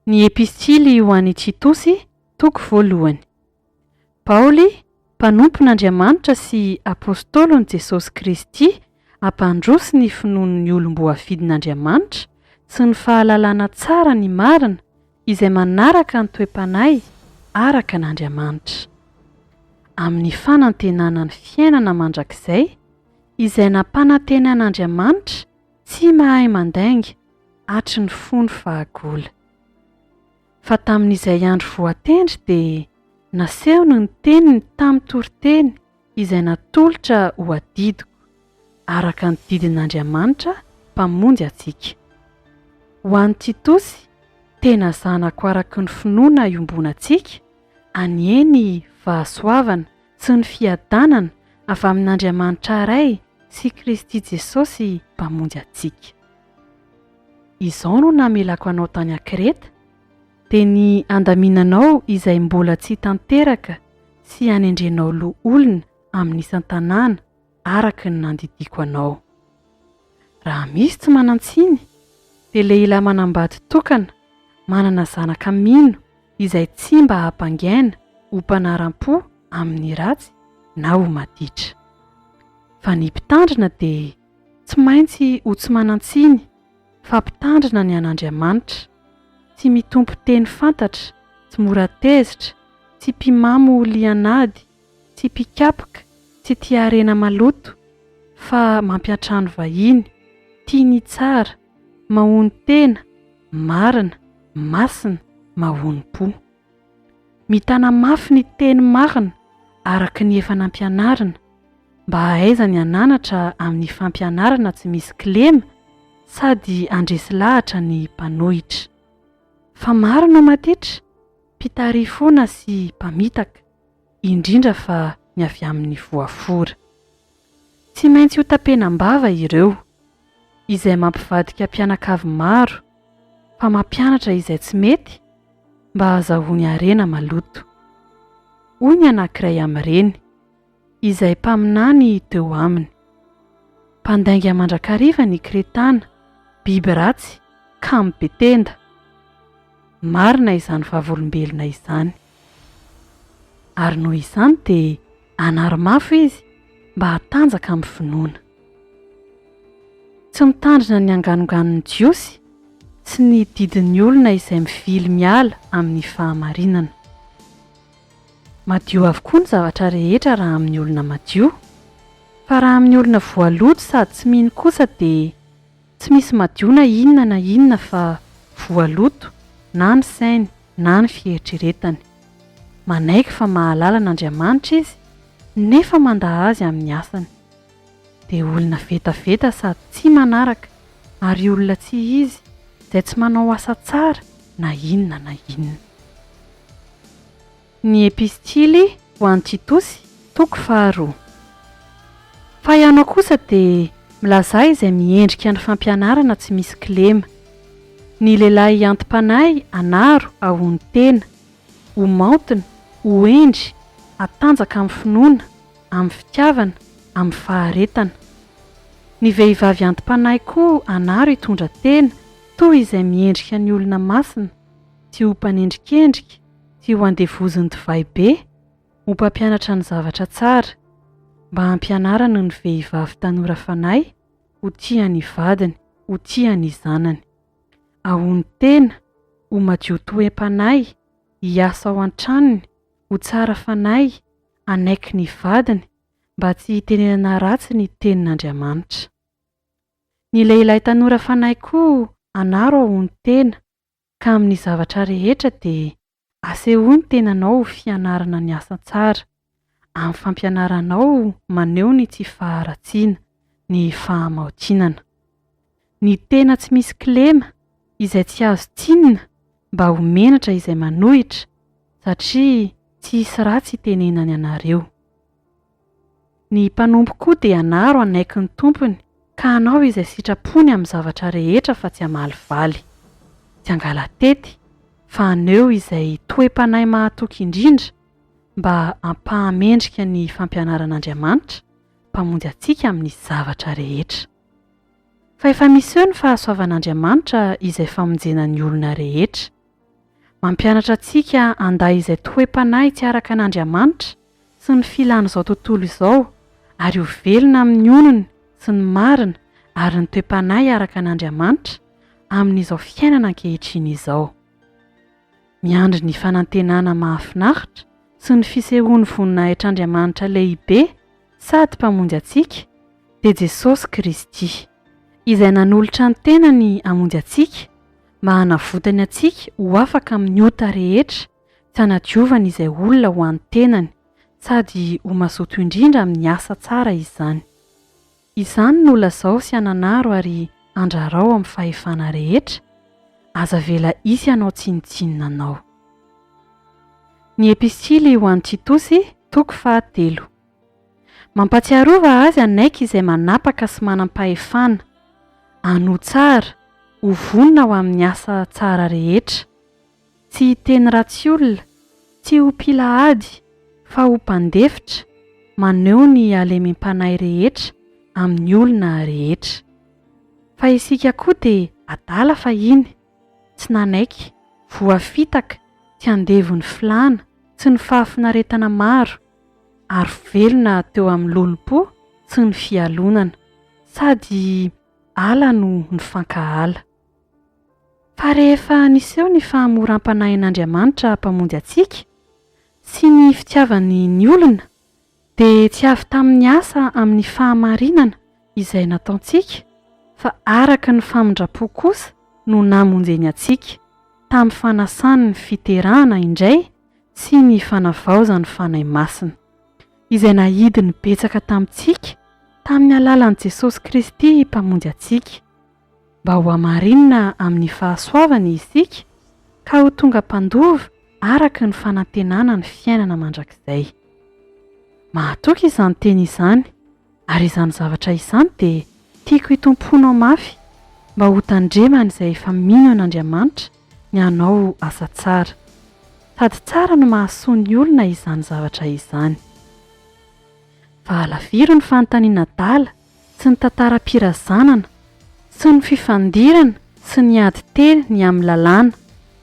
Ny epistily ho an'i Titosy, toko voalohany. Paoly, mpanompon'Andriamanitra sy apôstôlon'i Jesosy Kristy, hampandroso ny finoan'ny olom-boafidin'Andriamanitra sy ny fahalalana tsara ny marina izay manaraka ny toe-panahy araka n'Andriamanitra. Amin'ny fanantenana ny fiainana mandrakizay, izay nampanantenan'Andriamanitra tsy mahay mandainga hatry ny fony fahagola. Fa tamin'izay andro voatendry dia nasehony ny teniny tamin'ny toriteny izay natolotra ho adidiko, araka ny didin'Andriamanitra mpamonjy antsika. Ho an'i Titosy, tena zanako araka ny finoana iombonantsika, anieny fahasoavana sy ny fiadanana avy amin'Andriamanitra iray sy Kristy Jesosy mpamonjy antsika. Izao no namelako anao tany Kreta, dia ny andaminanao izay mbola tsy tanteraka sy hanendrenao loha olona amin'ny isan-tanàna araka ny nandidiko anao. Raha misy tsy manantsiny, dia lehilahy manambady tokana, manana zanaka mino izay tsy mba hampangaina ho mpanaram-po amin'ny ratsy na ho maditra. Fa ny mpitandrina dia tsy maintsy ho tsy manantsiny, fa mpitandrina ny an'Andriamanitra, tsy mitompo teny fantatra, tsy mora tezitra, tsy mpimamo lianady, tsy mpikapoka, tsy tia harena maloto, fa mampiantrano vahiny, tia ny tsara, mahony tena, marina, masina, mahony-po. Mitana mafy ny teny marina araka ny efa nampianarina, mba hahaizany hananatra amin'ny fampianarana tsy misy kilema sady andresy lahatra ny mpanohitra. Fa maro no matitra, mpitary foana sy mpamitaka, indrindra fa ny avy amin'ny voafora. Tsy maintsy ho tapenam-bava ireo, izay mampivadika mpianakavy maro, fa mampianatra izay tsy mety mba hahazahoany harena maloto. Hoy ny anankiray amin'ireny, izay mpaminany teo aminy: mpandainga mandrakariva ny Kretana, biby ratsy, kamo be tenda. Marina izany vavolombelona izany. Ary noho izany dia hanary-mafy izy mba hatanjaka amin'ny finoana. Tsy mitandrina ny anganonganon'ny jiosy sy ny didin'ny olona izay mivily miala amin'ny fahamarinana. Madio avokoa ny zavatra rehetra raha amin'ny olona madio, fa raha amin'ny olona voaloto sady tsy mino kosa dia tsy misy madio na inona fa voaloto, na ny sainy na ny fieritreretany. Manaiky fa mahalala n'Andriamanitra izy, nefa mandaha azy amin'ny asany. Dia olona vetaveta sady tsy manaraka, ary olona tsy izy, izay tsy manao asa tsara na inona na inona. Ny epistily ho an'i Titosy, toko faharoa. Fa ianao kosa dia milazay izay miendrika ny fampianarana tsy misy kilema. Ny lehilahy antom-panahy anaro ahony tena, ho maontina, ho endry, hatanjaka amin'ny finoana, amin'ny fitiavana, amin'ny faharetana. Ny vehivavy antom-panahy koa anaro hitondra tena toy izay miendrika ny olona masina, tsy ho mpanendrikendrika, tsy ho andevoziny divay be, ho mpampianatra ny zavatra tsara, mba hampianarana ny vehivavy tanora fanahy ho tia ny vadiny, ho tia ny zanany. Ahony tena, ho madio toe-panahy, hiasa ao an-tranony, ho tsara fanahy, hanaiky ny vadiny, mba tsy hitenenana ratsy ny tenin'Andriamanitra. Ny lehilahy tanora fanahy koa anaro ahony tena, ka amin'ny zavatra rehetra dia asehoany tenanao ho fianarana ny asa tsara, amin'ny fampianaranao maneho ny tsy faharatsiana, ny fahamaotsinana. Ny tena tsy misy kilema, izay tsy azo tsinina, mba ho menatra izay manohitra, satria tsy hisy ratsy itenenany anareo. Ny mpanompo koa dia anaro hanaiky ny tompony, ka hanao izay sitrapony amin'ny zavatra rehetra fa tsy hamalivaly. Tsy hangala tety, fa haneho izay toe-panahy mahatoky indrindra, mba hampahamendrika ny fampianaran'Andriamanitra, mpamonjy antsika amin'ny zavatra rehetra. Fa efa misy eo ny fahasoavan'Andriamanitra izay famonjena ny olona rehetra. mampianatra antsika anday izay toe-panahy tsy araka an'Andriamanitra sy ny filan'izao tontolo izao, ary ho velona amin'ny onony sy ny marina ary ny toe-panahy araka an'Andriamanitra amin'izao fiainana ankehitriny izao. Miandry ny fanantenana mahafinaritra sy ny fisehoany voninahitr'Andriamanitra lehibe sady mpamonjy antsika dia Jesosy Kristy, izay nanolotra ny tenany hamonjy antsika mba hanavotany antsika ho afaka amin'ny ota rehetra tsy hanadiovana izay olona ho an'ny tenany sady ho mazoto indrindra amin'ny asa tsara izany. Izany no lazao sy ananaro ary andrarao amin'ny fahefana rehetra, aza vela isy ianao tsinitsinina anao. Ny epistily ho an'i Titosy, toko 4. Mampatsiarova azy anaiky izay manapaka sy manam-pahefana, hanohy tsara, ho vonona ho amin'ny asa tsara rehetra, tsy hiteny ratsy olona, tsy ho mpilahady, fa ho mpandefitra, maneho ny halemem-panahy rehetra amin'ny olona rehetra. Fa isika koa dia adala fahiny, tsy nanaiky, voafitaka, tsy andevon'ny filana, sy ny fahafinaretana maro, ary velona teo amin'ny lolom-po sy ny fialonana, sady ala no ny fankahala. Fa rehefa niseho ny fahamoram-panahin'Andriamanitra mpamonjy antsika sy ny fitiavany ny olona, dia tsy avy tamin'ny asa amin'ny fahamarinana izay nataontsika, fa araka ny famindrapo kosa no namonjeny antsika tamin'ny fanasany ny fiterahana indray sy ny fanavaozany fanahy masina, izay nahidiny betsaka tamintsika tamin'ny alalan'i Jesosy Kristy mpamonjy antsika, mba ho hamarinina amin'ny fahasoavany isika ka ho tonga mpandova araka ny fanantenana ny fiainana mandrakizay. Mahatoky izany teny izany, ary izany zavatra izany dia tiako hitomponao mafy mba ho tandremana izay efa mino an'Andriamanitra ny hanao asa tsara, sady tsara no mahasoa ny olona izany zavatra izany. Fa alaviro ny fanontaniana adala sy ny tantaram-pirazanana sy ny fifandirana sy ny ady teny ny amin'ny lalàna,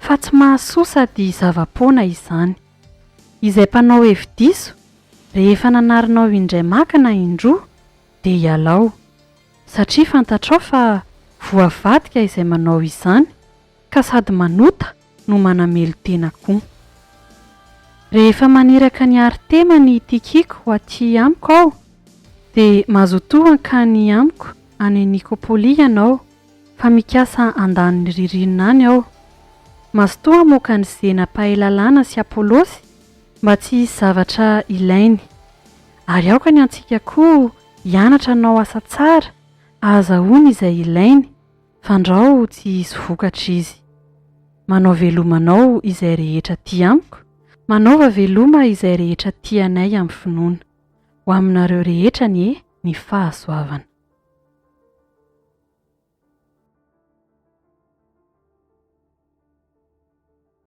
fa tsy mahasoa sady zava-poana izany. Izay mpanao hevi-diso, rehefa nanarinao indray makana indroa dia hialao, satria fantatrao fa voavadika izay manao izany, ka sady manota no manamelo tena koa. Rehefa maneraka ny aro-tema ny Tikiko ho aty amiko aho, dia mazotoa hankany amiko any Nikopoli ianao, fa mikasa andaniny ririnina any aho. Mazotoa hamoaka ny Zena-pahalalana sy Apôlôsy mba tsy hisy zavatra ilainy, ary aoka ny antsika koa hianatra anao asa tsara, ahazahoana izay ilainy, fandrao tsy hisy vokatra izy. Manao velomanao izay rehetra ty amiko, manaova veloma izay rehetra tianay amin'ny finoana. Ho aminareo rehetra ny fahasoavana.